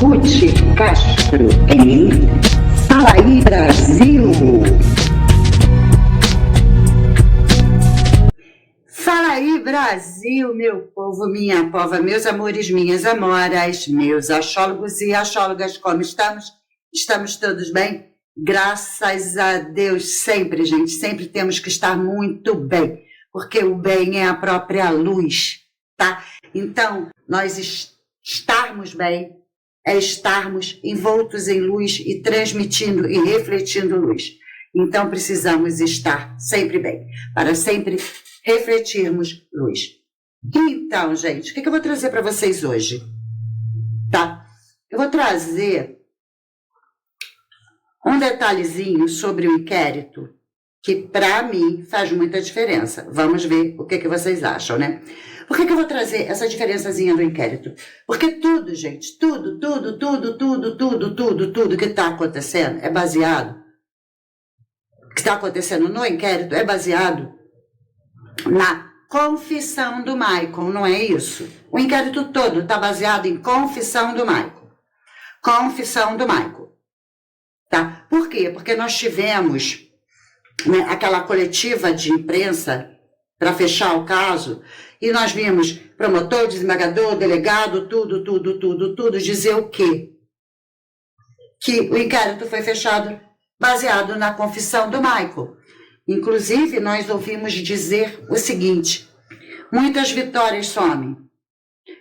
Ruth Castro em Fala aí Brasil. Fala aí Brasil, meu povo, minha pova, meus amores, minhas amoras, meus achólogos e achólogas, como estamos? Estamos todos bem? Graças a Deus, sempre, gente, sempre temos que estar muito bem, porque o bem é a própria luz, tá? Então, nós estarmos bem é estarmos envoltos em luz e transmitindo e refletindo luz. Então, precisamos estar sempre bem, para sempre refletirmos luz. Então, gente, o que eu vou trazer para vocês hoje? Tá? Eu vou trazer um detalhezinho sobre o inquérito que, para mim, faz muita diferença. Vamos ver o que vocês acham, né? Por que eu vou trazer essa diferençazinha do inquérito? Porque tudo, gente, tudo que está acontecendo é baseado, que está acontecendo no inquérito é baseado na confissão do Michael, não é isso? O inquérito todo está baseado em confissão do Michael. Confissão do Michael. Tá? Por quê? Porque nós tivemos, né, aquela coletiva de imprensa para fechar o caso, e nós vimos promotor, desembargador, delegado, tudo, dizer o quê? Que o inquérito foi fechado baseado na confissão do Michael. Inclusive, nós ouvimos dizer o seguinte: muitas vitórias somem,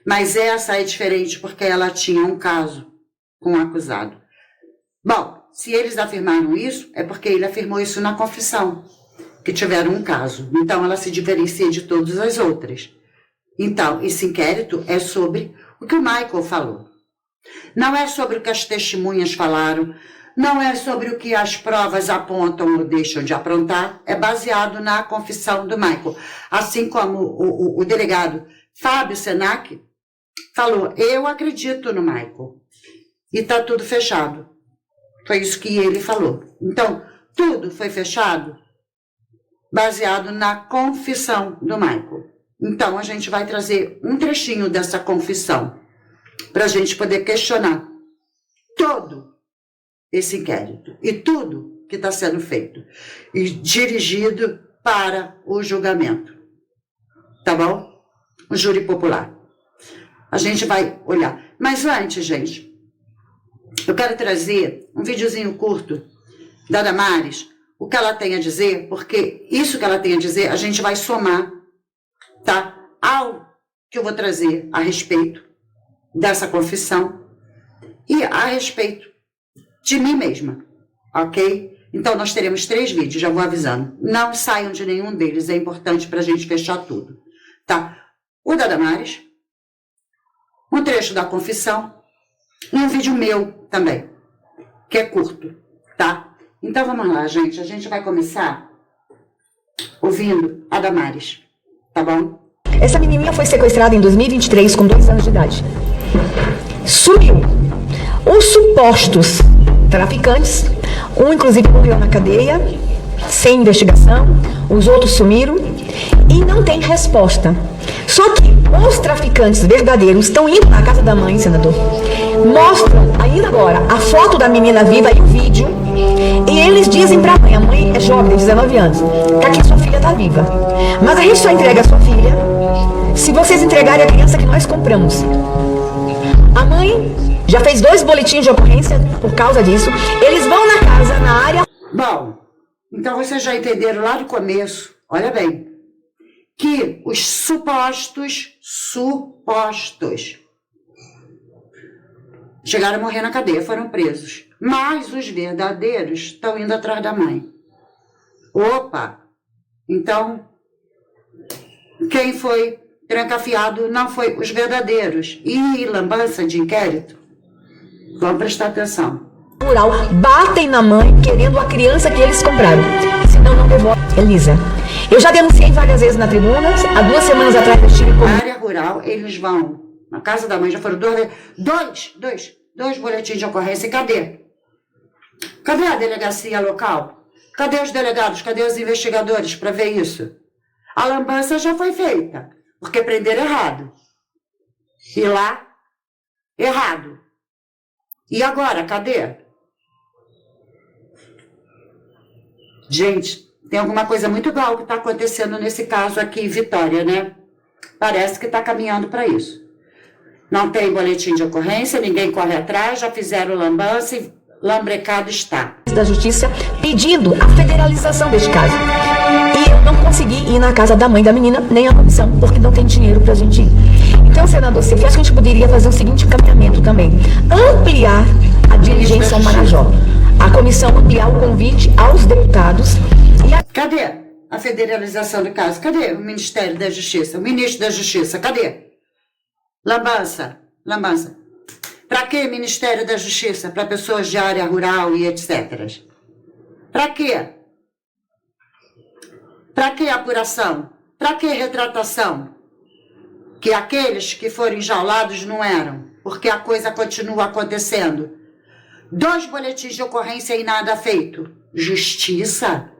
mas essa é diferente porque ela tinha um caso com o acusado. Bom, se eles afirmaram isso, é porque ele afirmou isso na confissão, que tiveram um caso. Então, ela se diferencia de todas as outras. Então, esse inquérito é sobre o que o Michael falou. Não é sobre o que as testemunhas falaram, não é sobre o que as provas apontam ou deixam de aprontar, é baseado na confissão do Michael. Assim como o delegado Fábio Senac falou, eu acredito no Michael. E está tudo fechado. Foi isso que ele falou. Então, tudo foi fechado baseado na confissão do Michael. Então, a gente vai trazer um trechinho dessa confissão para a gente poder questionar todo esse inquérito e tudo que está sendo feito e dirigido para o julgamento. Tá bom? O júri popular. A gente vai olhar. Mas antes, gente, eu quero trazer um videozinho curto da Damares, o que ela tem a dizer, porque isso que ela tem a dizer, a gente vai somar, tá? Ao que eu vou trazer a respeito dessa confissão e a respeito de mim mesma, ok? Então, nós teremos 3 vídeos, já vou avisando. Não saiam de nenhum deles, é importante para a gente fechar tudo, tá? O da Damares, um trecho da confissão e um vídeo meu também, que é curto, tá? Então, vamos lá, gente. A gente vai começar ouvindo a Damares, tá bom? Essa menininha foi sequestrada em 2023 com 2 anos de idade. Sumiu. Os supostos traficantes, um inclusive morreu na cadeia, sem investigação, os outros sumiram e não tem resposta. Só que os traficantes verdadeiros estão indo na casa da mãe, senador, mostram ainda agora a foto da menina viva e o vídeo, e eles dizem pra mãe, a mãe é jovem, tem 19 anos, que aqui sua filha tá viva, mas a gente só entrega a sua filha se vocês entregarem a criança que nós compramos. A mãe já fez 2 boletins de ocorrência por causa disso. Eles vão na casa, na área... Bom, então vocês já entenderam lá do começo, olha bem, que os supostos chegaram a morrer na cadeia, foram presos. Mas os verdadeiros estão indo atrás da mãe. Opa! Então, quem foi trancafiado não foi os verdadeiros. E lambança de inquérito? Vamos prestar atenção. Rural batem na mãe querendo a criança que eles compraram. Senão não devolve. Elisa, eu já denunciei várias vezes na tribuna. Há 2 semanas atrás eu estive com... Na área rural, eles vão na casa da mãe, já foram 2 boletins de ocorrência. Cadê? Cadê a delegacia local? Cadê os delegados? Cadê os investigadores para ver isso? A lambança já foi feita, porque prenderam errado. E lá, errado. E agora, cadê? Gente, tem alguma coisa muito igual que está acontecendo nesse caso aqui em Vitória, né? Parece que está caminhando para isso. Não tem boletim de ocorrência, ninguém corre atrás, já fizeram lambança e lambrecado está. Da Justiça pedindo a federalização deste caso. E eu não consegui ir na casa da mãe da menina, nem a comissão, porque não tem dinheiro pra gente ir. Então, senador Sequim, acho que a gente poderia fazer o seguinte encaminhamento também. Ampliar a diligência ao Marajó. A comissão ampliar o convite aos deputados. Cadê a federalização do caso? Cadê o Ministério da Justiça? O ministro da Justiça, cadê? Lambança. Para que Ministério da Justiça? Para pessoas de área rural e etc. Para quê? Para que apuração? Para que retratação? Que aqueles que foram enjaulados não eram, porque a coisa continua acontecendo. 2 boletins de ocorrência e nada feito. Justiça,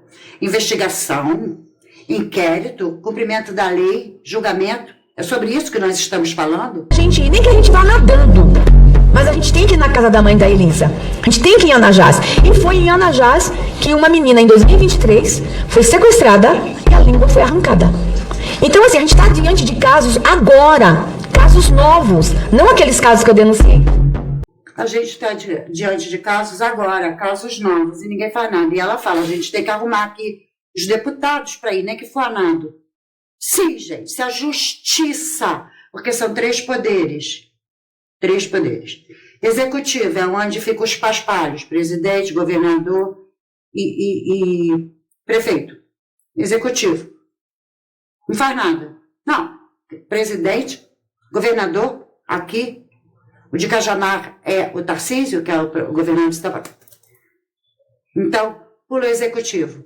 investigação, inquérito, cumprimento da lei, julgamento. É sobre isso que nós estamos falando? Gente, nem que a gente vá nadando, mas a gente tem que ir na casa da mãe da Elisa. A gente tem que ir em Anajás. E foi em Anajás que uma menina, em 2023, foi sequestrada e a língua foi arrancada. Então, assim, a gente está diante de casos agora, casos novos, não aqueles casos que eu denunciei. A gente está diante de casos agora, casos novos, e ninguém faz nada. E ela fala, a gente tem que arrumar aqui os deputados para ir, nem que for nada. Sim, gente, se a justiça, porque são 3 poderes. 3 poderes. Executivo é onde ficam os paspalhos, presidente, governador e prefeito. Executivo. Não faz nada. Não. Presidente, governador, aqui. O de Cajamar é o Tarcísio, que é o governador de São Paulo. Então, pula o executivo.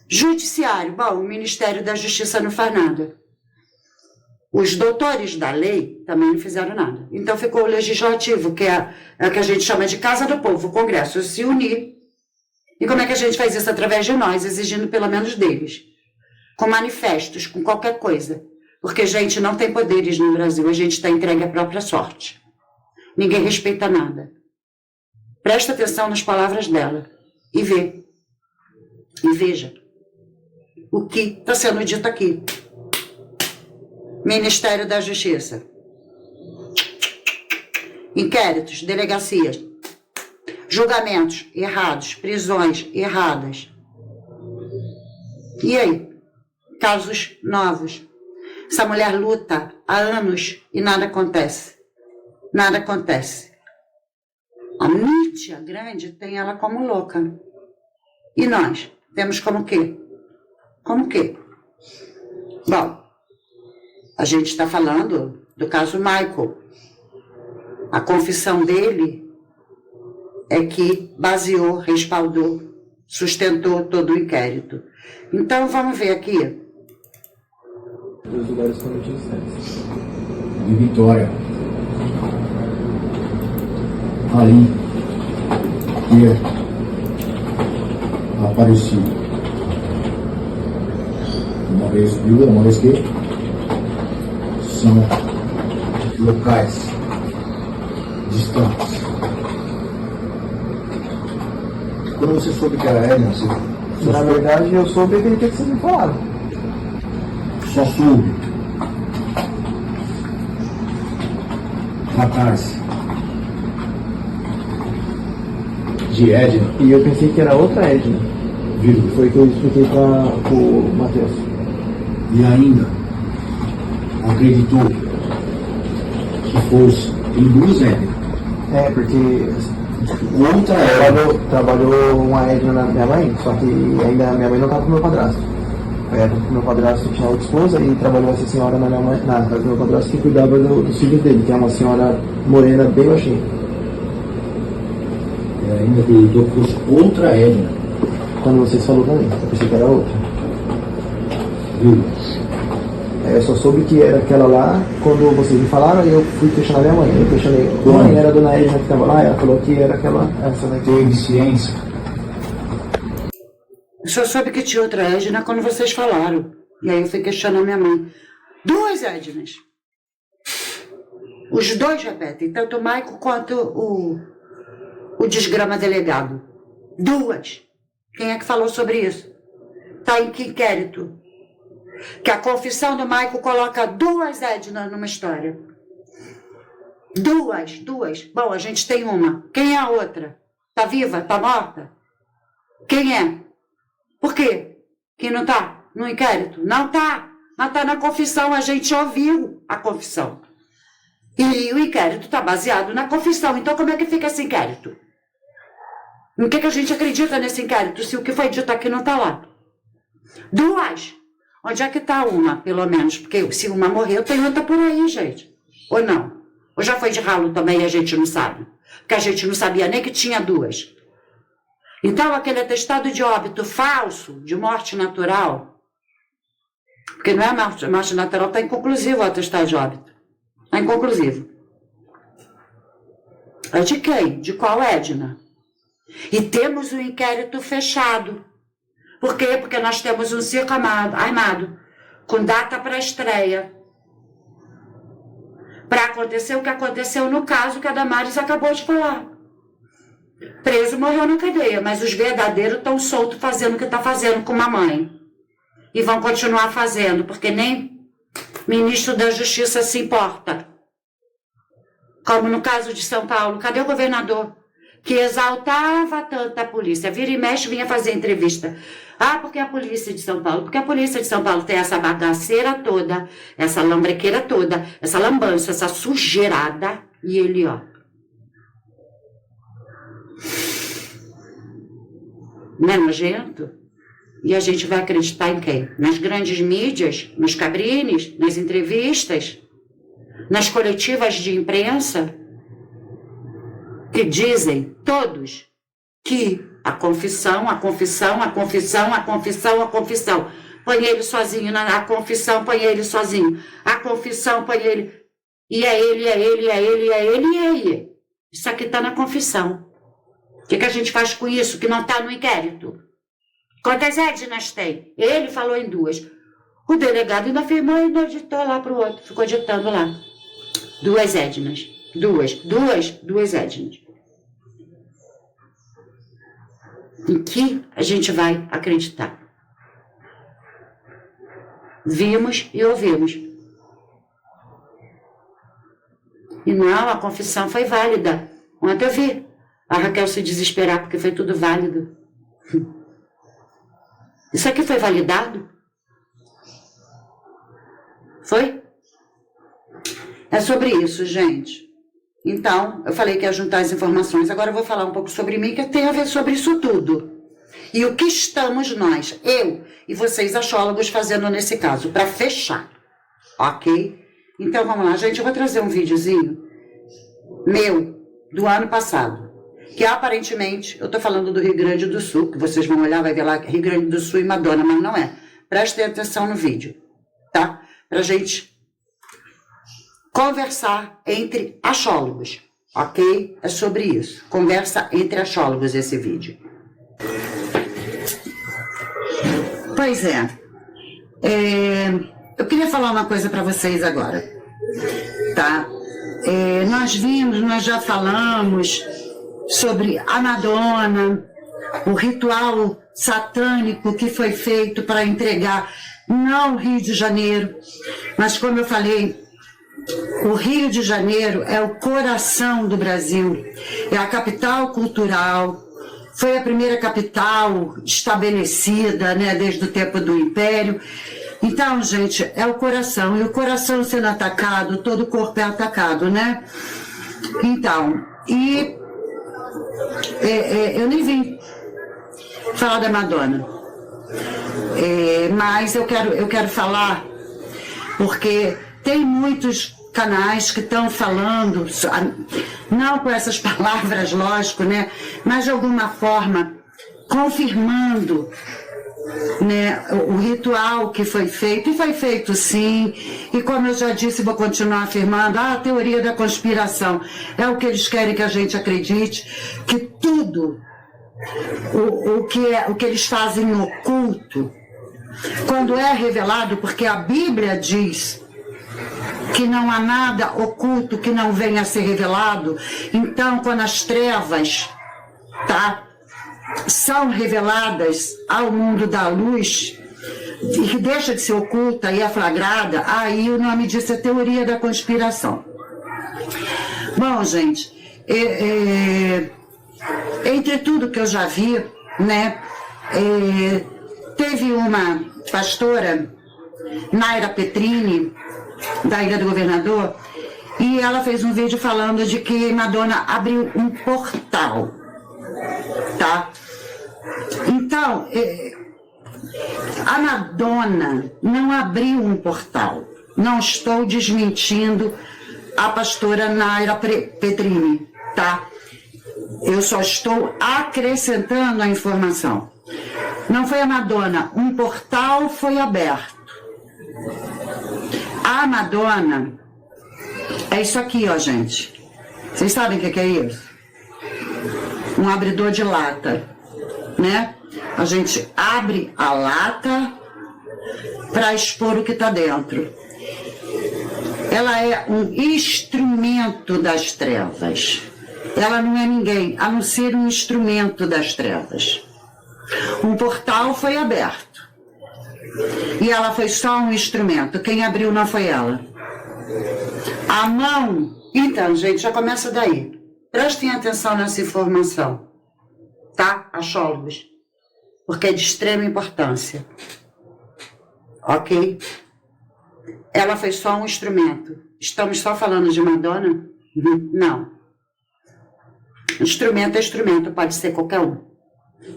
Judiciário, bom, o Ministério da Justiça não faz nada. Os doutores da lei também não fizeram nada. Então ficou o legislativo, que é o que a gente chama de Casa do Povo, o Congresso, se unir. E como é que a gente faz isso? Através de nós, exigindo pelo menos deles. Com manifestos, com qualquer coisa. Porque, gente, não tem poderes no Brasil, a gente está entregue à própria sorte. Ninguém respeita nada. Presta atenção nas palavras dela e vê. E veja o que está sendo dito aqui. Ministério da Justiça. Inquéritos, delegacias. Julgamentos errados, prisões erradas. E aí? Casos novos. Essa mulher luta há anos e nada acontece. Nada acontece. A mídia grande tem ela como louca. E nós temos como quê? Como quê? Bom, a gente está falando do caso Michael. A confissão dele é que baseou, respaldou, sustentou todo o inquérito. Então, vamos ver aqui. Os lugares totalmente distantes. De Vitória. Ali que apareceu uma vez viu, uma vez que são locais distantes. Quando você soube que era Edna, você Na verdade, eu soube aquele que vocês me falaram. só soube tratar-se de Edna, E eu pensei que era outra Edna. vírgula, Foi o que eu expliquei para o Matheus. e ainda acreditou que fosse em 2 Edna. É, porque Outra Edna. trabalhou uma Edna na minha mãe, só que ainda minha mãe não estava com meu padrasto. Meu padrasto tinha outra esposa e trabalhou essa senhora na minha mãe, na casa do meu padrasto, que cuidava dos filhos dele, que é uma senhora morena bem baixinha. Ela ainda acreditou que fosse outra Edna. Quando vocês falaram também, eu pensei que era outra. Vírgula. Eu só soube que era aquela lá quando vocês me falaram e eu fui questionar minha mãe. Eu questionei, mãe, era a dona Edna que estava lá? Ela falou que era aquela, essa daqui. Teve ciência Eu só soube que tinha outra Edna quando vocês falaram. E aí eu fui questionar minha mãe. 2 Ednas. Os dois repetem, tanto o Maico quanto o desgrama delegado. 2. Quem é que falou sobre isso? Está em que inquérito? Que a confissão do Maico coloca 2 Ednas numa história. 2. Bom, a gente tem uma. Quem é a outra? Tá viva? Tá morta? Quem é? Por quê? Que não tá no inquérito? Não tá. Mas tá na confissão. A gente ouviu a confissão. E o inquérito tá baseado na confissão. Então como é que fica esse inquérito? No que a gente acredita nesse inquérito se o que foi dito aqui não tá lá? 2. Onde é que tá uma, pelo menos? Porque se uma morreu, tem outra por aí, gente. Ou não? Ou já foi de ralo também e a gente não sabe? Porque a gente não sabia nem que tinha 2. Então, aquele atestado de óbito falso, de morte natural, porque não é morte natural, está inconclusivo o atestado de óbito. Está inconclusivo. É de quem? De qual Edna? E temos um inquérito fechado. Por quê? Porque nós temos um circo armado, com data para estreia. Para acontecer o que aconteceu no caso que a Damares acabou de falar. Preso morreu na cadeia, mas os verdadeiros estão soltos fazendo o que está fazendo com a mãe. E vão continuar fazendo, porque nem ministro da Justiça se importa. Como no caso de São Paulo, cadê o governador? Que exaltava tanto a polícia. Vira e mexe, vinha fazer entrevista. Ah, porque a polícia de São Paulo? Porque a polícia de São Paulo tem essa bagaceira toda, essa lambrequeira toda, essa lambança, essa sujeirada. E ele, ó. Não é nojento? E a gente vai acreditar em quem? Nas grandes mídias? Nos cabrines? Nas entrevistas? Nas coletivas de imprensa? Que dizem todos que a confissão. Põe ele sozinho na confissão, põe ele sozinho. A confissão, põe ele. E é ele. Isso aqui está na confissão. O que a gente faz com isso que não está no inquérito? Quantas Ednas tem? Ele falou em 2. O delegado ainda afirmou e ainda editou lá para o outro. Ficou editando lá. 2 Ednas. 2 Ednas. Em que a gente vai acreditar? Vimos e ouvimos. E não, a confissão foi válida. Ontem eu vi a Raquel se desesperar porque foi tudo válido. Isso aqui foi validado? Foi? É sobre isso, gente. Então, eu falei que ia juntar as informações. Agora eu vou falar um pouco sobre mim, que tem a ver sobre isso tudo. E o que estamos nós, eu e vocês, astrólogos, fazendo nesse caso, para fechar. Ok? Então, vamos lá, gente. Eu vou trazer um videozinho meu, do ano passado. Que aparentemente, eu tô falando do Rio Grande do Sul, que vocês vão olhar, vai ver lá Rio Grande do Sul e Madonna, mas não é. Prestem atenção no vídeo, tá? Pra gente conversar entre astrólogos, ok? É sobre isso. Conversa entre astrólogos esse vídeo. Pois é. Eu queria falar uma coisa para vocês agora, tá? Nós já falamos sobre a Madonna, o ritual satânico que foi feito para entregar, não o Rio de Janeiro, mas como eu falei, o Rio de Janeiro é o coração do Brasil, é a capital cultural, foi a primeira capital estabelecida, né, desde o tempo do Império. Então, gente, é o coração, e o coração sendo atacado, todo o corpo é atacado, né? Então, eu nem vim falar da Madonna, mas eu quero falar porque tem muitos canais que estão falando, não com essas palavras, lógico, né, mas de alguma forma confirmando, né, o ritual que foi feito, e foi feito sim, e como eu já disse, vou continuar afirmando, a teoria da conspiração é o que eles querem que a gente acredite, que tudo o que eles fazem no oculto, quando é revelado, porque a Bíblia diz que não há nada oculto que não venha a ser revelado. Então, quando as trevas, tá, são reveladas ao mundo da luz, e que deixa de ser oculta e é flagrada, aí o nome disso é teoria da conspiração. Bom, gente, entre tudo que eu já vi, né, teve uma pastora, Naira Petrini, da Ilha do Governador, e ela fez um vídeo falando de que Madonna abriu um portal, tá? Então, a Madonna não abriu um portal. Não estou desmentindo a pastora Naira Petrini, tá? Eu só estou acrescentando a informação. Não foi a Madonna, um portal foi aberto. A Madonna é isso aqui, ó, gente. Vocês sabem o que é isso? Um abridor de lata, né? A gente abre a lata para expor o que está dentro. Ela é um instrumento das trevas. Ela não é ninguém, a não ser um instrumento das trevas. Um portal foi aberto. E ela foi só um instrumento. Quem abriu não foi ela. A mão... Então, gente, já começa daí. Prestem atenção nessa informação. Tá, achólogos? Porque é de extrema importância. Ok? Ela foi só um instrumento. Estamos só falando de Madonna? Não. Instrumento é instrumento, pode ser qualquer um.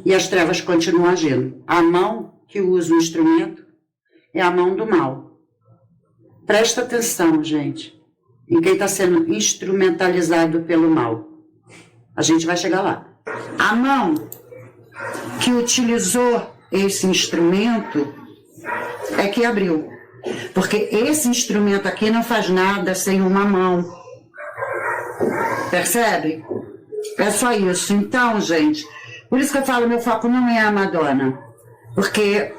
E as trevas continuam agindo. A mão que usa o instrumento é a mão do mal. Presta atenção, gente, em quem está sendo instrumentalizado pelo mal. A gente vai chegar lá. A mão que utilizou esse instrumento é que abriu. Porque esse instrumento aqui não faz nada sem uma mão. Percebe? É só isso. Então, gente, por isso que eu falo, meu foco não é a Madonna. Porque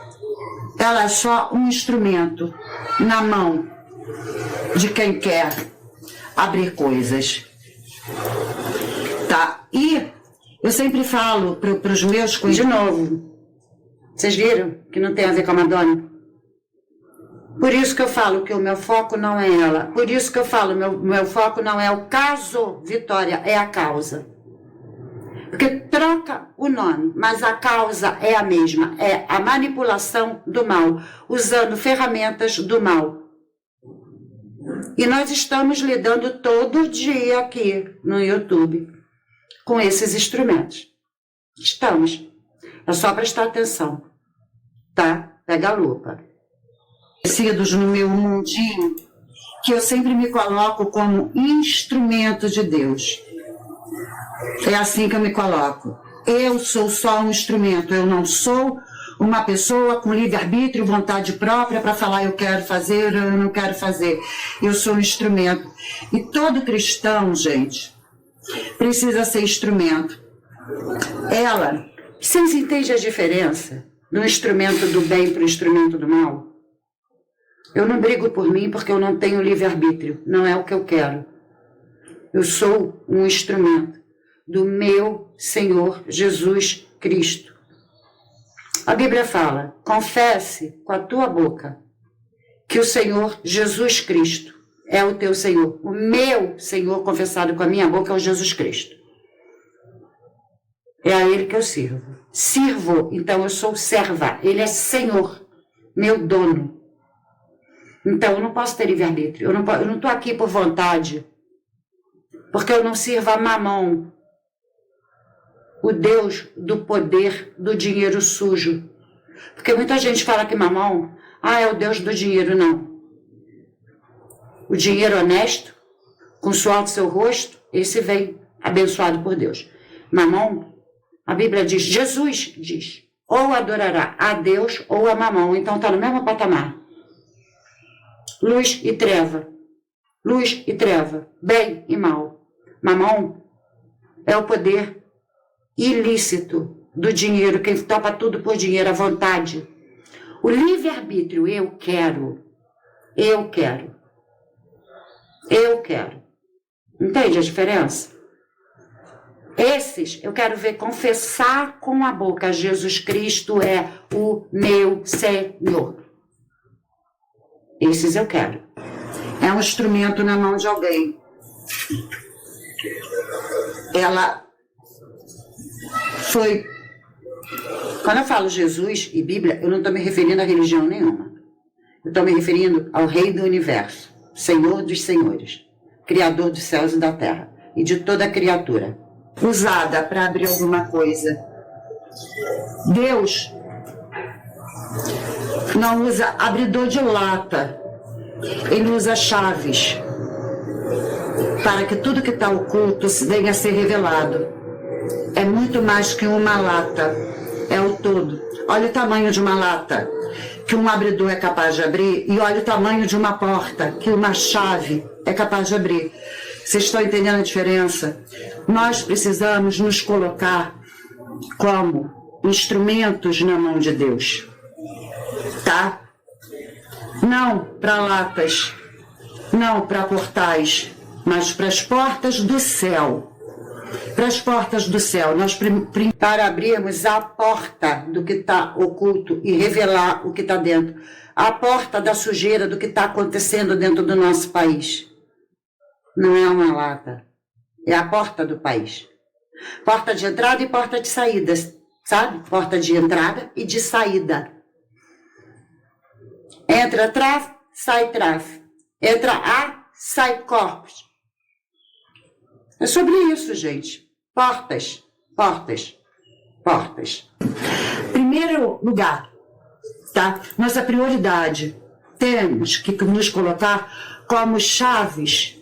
ela é só um instrumento na mão de quem quer abrir coisas. Tá? E eu sempre falo para os meus de novo. Vocês viram que não tem a ver com a Madonna? Por isso que eu falo que o meu foco não é ela. Por isso que eu falo, meu foco não é o caso Vitória, é a causa. Porque troca o nome, mas a causa é a mesma. É a manipulação do mal, usando ferramentas do mal. E nós estamos lidando todo dia aqui no YouTube com esses instrumentos. Estamos. É só prestar atenção. Tá? Pega a lupa. Conhecidos no meu mundinho, que eu sempre me coloco como instrumento de Deus. É assim que eu me coloco. Eu sou só um instrumento. Eu não sou uma pessoa com livre-arbítrio, vontade própria para falar eu quero fazer ou eu não quero fazer. Eu sou um instrumento. E todo cristão, gente, precisa ser instrumento. Ela, vocês entendem a diferença do instrumento do bem para o instrumento do mal? Eu não brigo por mim porque eu não tenho livre-arbítrio. Não é o que eu quero. Eu sou um instrumento do meu Senhor Jesus Cristo. A Bíblia fala, confesse com a tua boca que o Senhor Jesus Cristo é o teu Senhor. O meu Senhor confessado com a minha boca é o Jesus Cristo. É a Ele que eu sirvo. Sirvo, então eu sou serva. Ele é Senhor, meu dono. Então eu não posso ter livre-arbítrio. Eu não estou aqui por vontade. Porque eu não sirvo a Mamon, o Deus do poder do dinheiro sujo. Porque muita gente fala que Mamon, é o Deus do dinheiro. Não. O dinheiro honesto, com o suor do seu rosto, esse vem abençoado por Deus. Mamon, a Bíblia diz, Jesus diz, ou adorará a Deus ou a Mamon. Então está no mesmo patamar. Luz e treva. Luz e treva. Bem e mal. Mamon é o poder ilícito do dinheiro, quem topa tudo por dinheiro, à vontade. O livre-arbítrio, eu quero. Eu quero. Entende a diferença? Esses eu quero ver confessar com a boca: Jesus Cristo é o meu Senhor. Esses eu quero. É um instrumento na mão de alguém. Ela foi... Quando eu falo Jesus e Bíblia, eu não estou me referindo a religião nenhuma. Eu estou me referindo ao Rei do Universo, Senhor dos Senhores, Criador dos céus e da terra e de toda a criatura. Usada para abrir alguma coisa. Deus não usa abridor de lata, ele usa chaves para que tudo que está oculto venha a ser revelado. É muito mais que uma lata, é o todo. Olha o tamanho de uma lata que um abridor é capaz de abrir e olha o tamanho de uma porta que uma chave é capaz de abrir. Vocês estão entendendo a diferença? Nós precisamos nos colocar como instrumentos na mão de Deus, tá? Não para latas, não para portais, mas para as portas do céu. Para as portas do céu, nós para abrirmos a porta do que está oculto e revelar o que está dentro, a porta da sujeira do que está acontecendo dentro do nosso país. Não é uma lata, é a porta do país. Porta de entrada e porta de saída, sabe? Porta de entrada e de saída. Entra tráfico, sai tráfico. Entra ar, sai corpos. É sobre isso, gente. Portas, portas, portas. Primeiro lugar, tá? Nossa prioridade, temos que nos colocar como chaves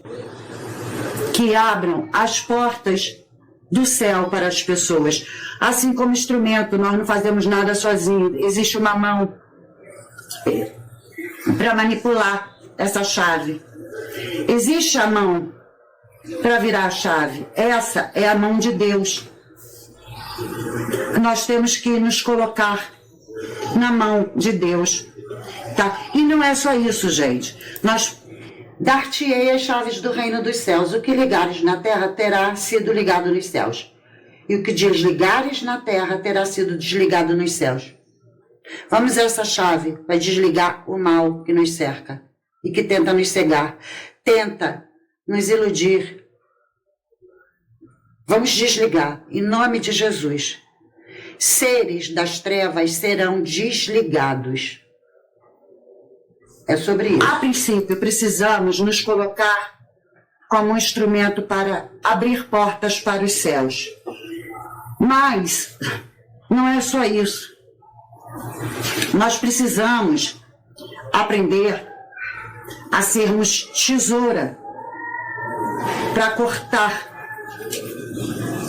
que abram as portas do céu para as pessoas. Assim como instrumento, nós não fazemos nada sozinhos. Existe uma mão para manipular essa chave. Existe a mão para virar a chave. Essa é a mão de Deus. Nós temos que nos colocar na mão de Deus, tá? E não é só isso, gente. Nós dar-te-ei as chaves do reino dos céus. O que ligares na terra terá sido ligado nos céus. E o que desligares na terra terá sido desligado nos céus. Vamos usar essa chave para desligar o mal que nos cerca e que tenta nos cegar. Tenta nos iludir. Vamos desligar, em nome de Jesus. Seres das trevas serão desligados. É sobre isso. A princípio, precisamos nos colocar como um instrumento para abrir portas para os céus. Mas não é só isso. Nós precisamos aprender a sermos tesoura para cortar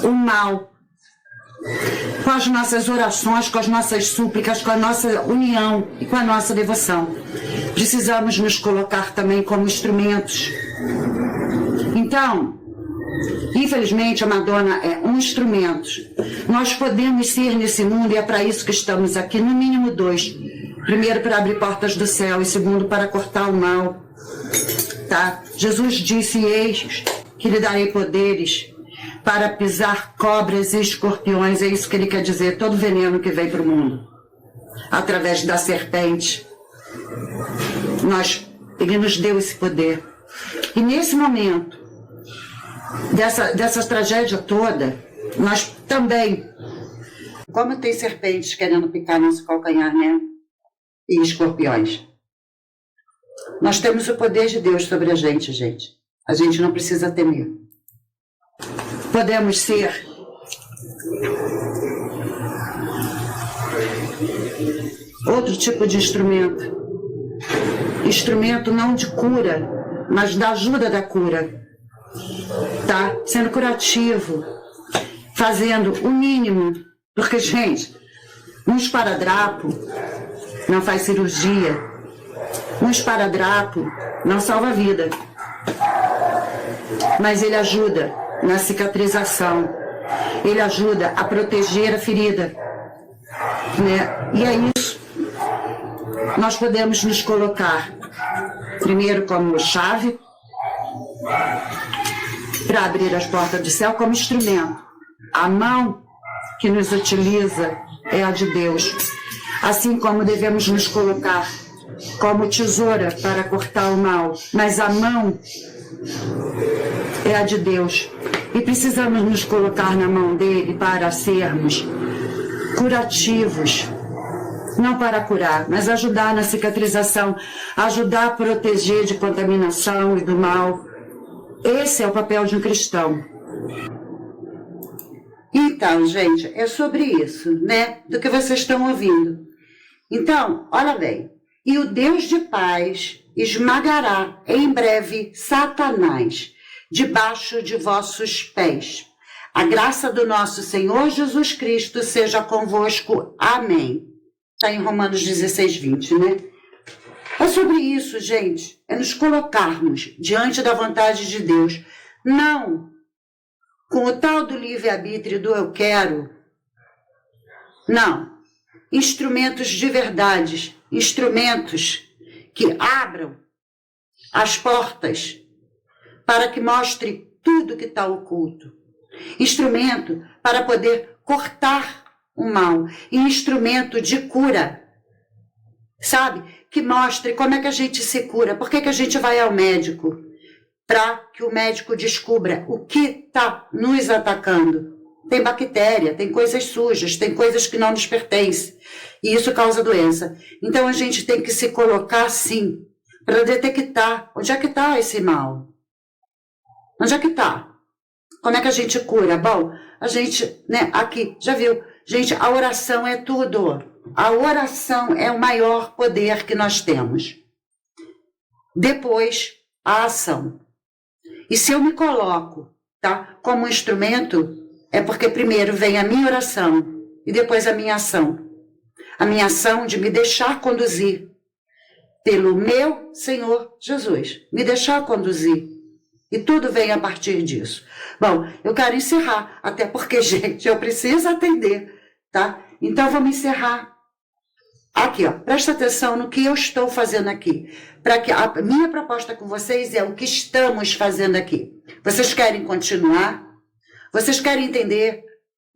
o mal com as nossas orações, com as nossas súplicas, com a nossa união e com a nossa devoção. Precisamos nos colocar também como instrumentos. Então, infelizmente, a Madonna é um instrumento. Nós podemos ser nesse mundo, e é para isso que estamos aqui, no mínimo dois. Primeiro, para abrir portas do céu, e segundo, para cortar o mal. Tá? Jesus disse: eis que lhe darei poderes para pisar cobras e escorpiões. É isso que ele quer dizer, todo veneno que vem para o mundo. Através da serpente. Ele nos deu esse poder. E nesse momento, dessa tragédia toda, nós também, como tem serpentes querendo picar nosso calcanhar, né? E escorpiões. Nós temos o poder de Deus sobre a gente. A gente não precisa temer. Podemos ser outro tipo de instrumento. Instrumento não de cura, mas da ajuda da cura. Tá? Sendo curativo, fazendo o mínimo. Porque, gente, um esparadrapo não faz cirurgia. Um esparadrapo não salva a vida. Mas ele ajuda na cicatrização. Ele ajuda a proteger a ferida. Né? E é isso. Nós podemos nos colocar primeiro como chave para abrir as portas do céu como instrumento. A mão que nos utiliza é a de Deus. Assim como devemos nos colocar como tesoura para cortar o mal, mas a mão é a de Deus. E precisamos nos colocar na mão dele para sermos curativos. Não para curar, mas ajudar na cicatrização, ajudar a proteger de contaminação e do mal. Esse é o papel de um cristão. Então, gente, é sobre isso, né? Do que vocês estão ouvindo. Então, olha bem. E o Deus de paz esmagará em breve Satanás debaixo de vossos pés. A graça do nosso Senhor Jesus Cristo seja convosco. Amém. Está em Romanos 16, 20, né? É sobre isso, gente. É nos colocarmos diante da vontade de Deus. Não com o tal do livre-arbítrio do eu quero. Não. Instrumentos de verdade. Instrumentos que abram as portas para que mostre tudo que está oculto. Instrumento para poder cortar o mal. E instrumento de cura. Sabe? Que mostre como é que a gente se cura. Por que a gente vai ao médico? Para que o médico descubra o que está nos atacando. Tem bactéria, tem coisas sujas, tem coisas que não nos pertencem. E isso causa doença. Então a gente tem que se colocar assim, para detectar onde é que está esse mal. Onde é que está? Como é que a gente cura? Bom, a gente, né, aqui, já viu? Gente, a oração é tudo. A oração é o maior poder que nós temos. Depois, a ação. E se eu me coloco, tá, como instrumento, é porque primeiro vem a minha oração e depois a minha ação. A minha ação de me deixar conduzir pelo meu Senhor Jesus. Me deixar conduzir. E tudo vem a partir disso. Bom, eu quero encerrar, até porque, gente, eu preciso atender, tá? Então, vamos encerrar. Aqui, ó, presta atenção no que eu estou fazendo aqui. Para que a minha proposta com vocês é o que estamos fazendo aqui. Vocês querem continuar? Vocês querem entender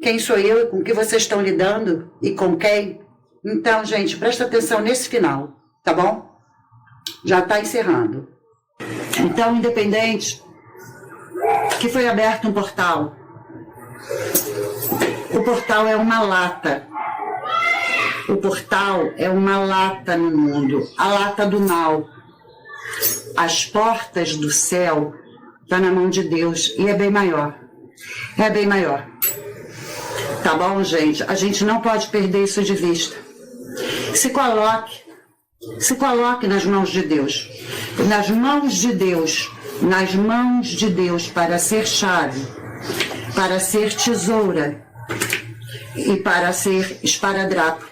quem sou eu e com que vocês estão lidando e com quem? Então, gente, presta atenção nesse final, tá bom? Já está encerrando. Então, independente que foi aberto um portal. O portal é uma lata. O portal é uma lata no mundo, a lata do mal. As portas do céu estão na mão de Deus e é bem maior. É bem maior. Tá bom, gente? A gente não pode perder isso de vista. Se coloque nas mãos de Deus. Nas mãos de Deus. Nas mãos de Deus para ser chave, para ser tesoura e para ser esparadrapo.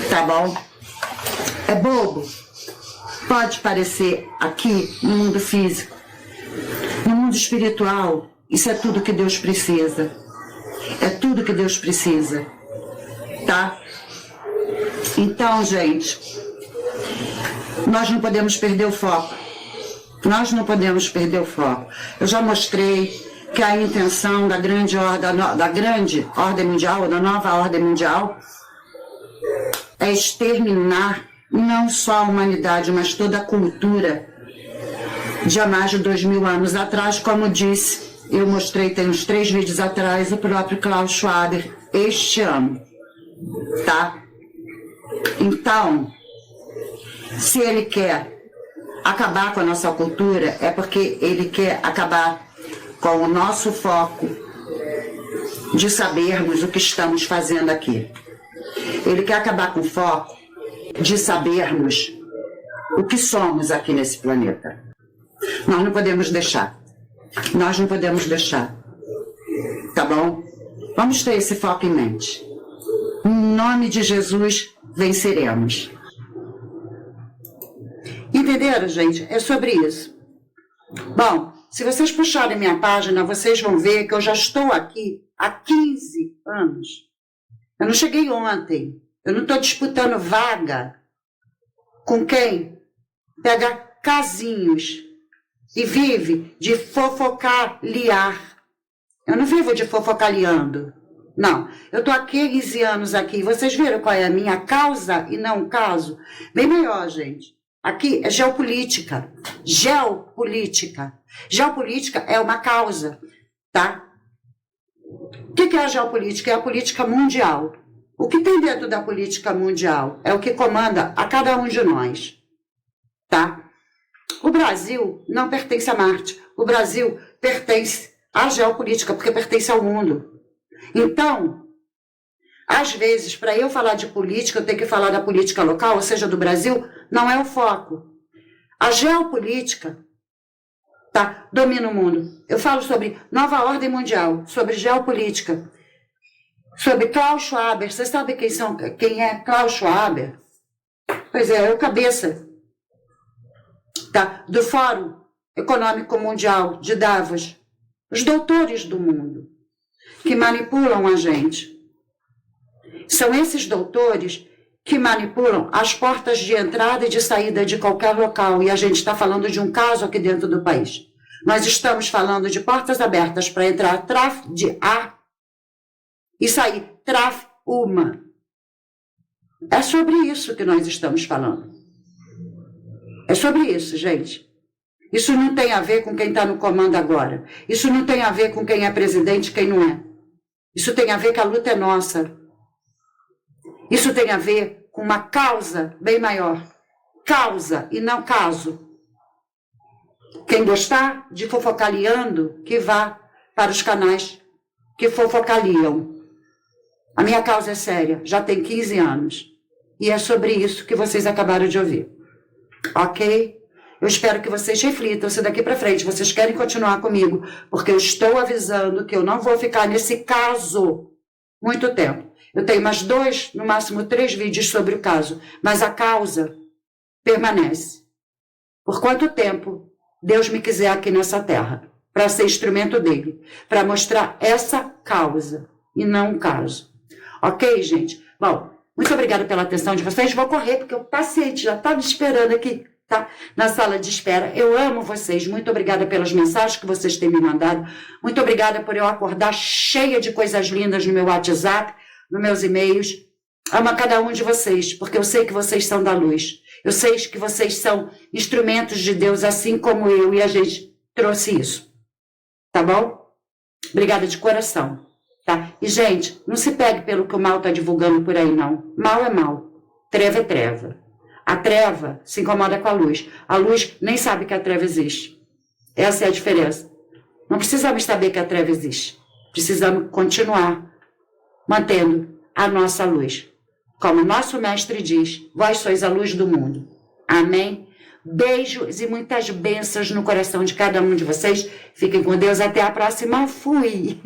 Tá bom? É bobo. Pode parecer aqui no mundo físico. No mundo espiritual, isso é tudo que Deus precisa. É tudo que Deus precisa. Tá? Então, gente, nós não podemos perder o foco. Nós não podemos perder o foco. Eu já mostrei que a intenção da grande ordem mundial, ou da nova ordem mundial, é exterminar não só a humanidade, mas toda a cultura de há mais de 2000 anos atrás, como disse, eu mostrei, tem uns 3 vídeos atrás, o próprio Klaus Schwab, este ano, tá? Então, se ele quer acabar com a nossa cultura, é porque ele quer acabar com o nosso foco de sabermos o que estamos fazendo aqui. Ele quer acabar com o foco de sabermos o que somos aqui nesse planeta. Nós não podemos deixar. Nós não podemos deixar. Tá bom? Vamos ter esse foco em mente. Em nome de Jesus, venceremos. Entenderam, gente? É sobre isso. Bom, se vocês puxarem minha página, vocês vão ver que eu já estou aqui há 15 anos. Eu não cheguei ontem. Eu não estou disputando vaga com quem pega casinhos e vive de fofocaliar. Eu não vivo de fofocaliando. Não, eu estou há 15 anos aqui. Vocês viram qual é a minha causa e não o caso? Bem maior, gente. Aqui é geopolítica. Geopolítica. Geopolítica é uma causa, tá? O que é a geopolítica? É a política mundial. O que tem dentro da política mundial é o que comanda a cada um de nós, tá? O Brasil não pertence a Marte. O Brasil pertence à geopolítica, porque pertence ao mundo. Então, às vezes, para eu falar de política, eu tenho que falar da política local, ou seja, do Brasil, não é o foco. A geopolítica, tá, domina o mundo. Eu falo sobre nova ordem mundial, sobre geopolítica, sobre Klaus Schwab. Vocês sabem quem é Klaus Schwab? Pois é o cabeça, tá, do Fórum Econômico Mundial de Davos. Os doutores do mundo que manipulam a gente. São esses doutores que manipulam as portas de entrada e de saída de qualquer local. E a gente está falando de um caso aqui dentro do país. Nós estamos falando de portas abertas para entrar tráfico de ar e sair tráfico humano. É sobre isso que nós estamos falando. É sobre isso, gente. Isso não tem a ver com quem está no comando agora. Isso não tem a ver com quem é presidente e quem não é. Isso tem a ver que a luta é nossa. Isso tem a ver com uma causa bem maior. Causa e não caso. Quem gostar de fofocaliando, que vá para os canais que fofocaliam. A minha causa é séria, já tem 15 anos. E é sobre isso que vocês acabaram de ouvir. Ok? Eu espero que vocês reflitam se daqui para frente vocês querem continuar comigo, porque eu estou avisando que eu não vou ficar nesse caso muito tempo. Eu tenho mais 2, no máximo 3 vídeos sobre o caso, mas a causa permanece. Por quanto tempo Deus me quiser aqui nessa terra, para ser instrumento dele, para mostrar essa causa e não um caso. Ok, gente? Bom, muito obrigada pela atenção de vocês. Vou correr, porque o paciente já está me esperando aqui, tá? Na sala de espera. Eu amo vocês. Muito obrigada pelas mensagens que vocês têm me mandado. Muito obrigada por eu acordar cheia de coisas lindas no meu WhatsApp, nos meus e-mails. Amo a cada um de vocês, porque eu sei que vocês são da luz. Eu sei que vocês são instrumentos de Deus, assim como eu, e a gente trouxe isso. Tá bom? Obrigada de coração. Tá? E, gente, não se pegue pelo que o mal está divulgando por aí, não. Mal é mal. Treva é treva. A treva se incomoda com a luz. A luz nem sabe que a treva existe. Essa é a diferença. Não precisamos saber que a treva existe. Precisamos continuar mantendo a nossa luz. Como nosso mestre diz, vós sois a luz do mundo. Amém? Beijos e muitas bênçãos no coração de cada um de vocês. Fiquem com Deus. Até a próxima. Fui!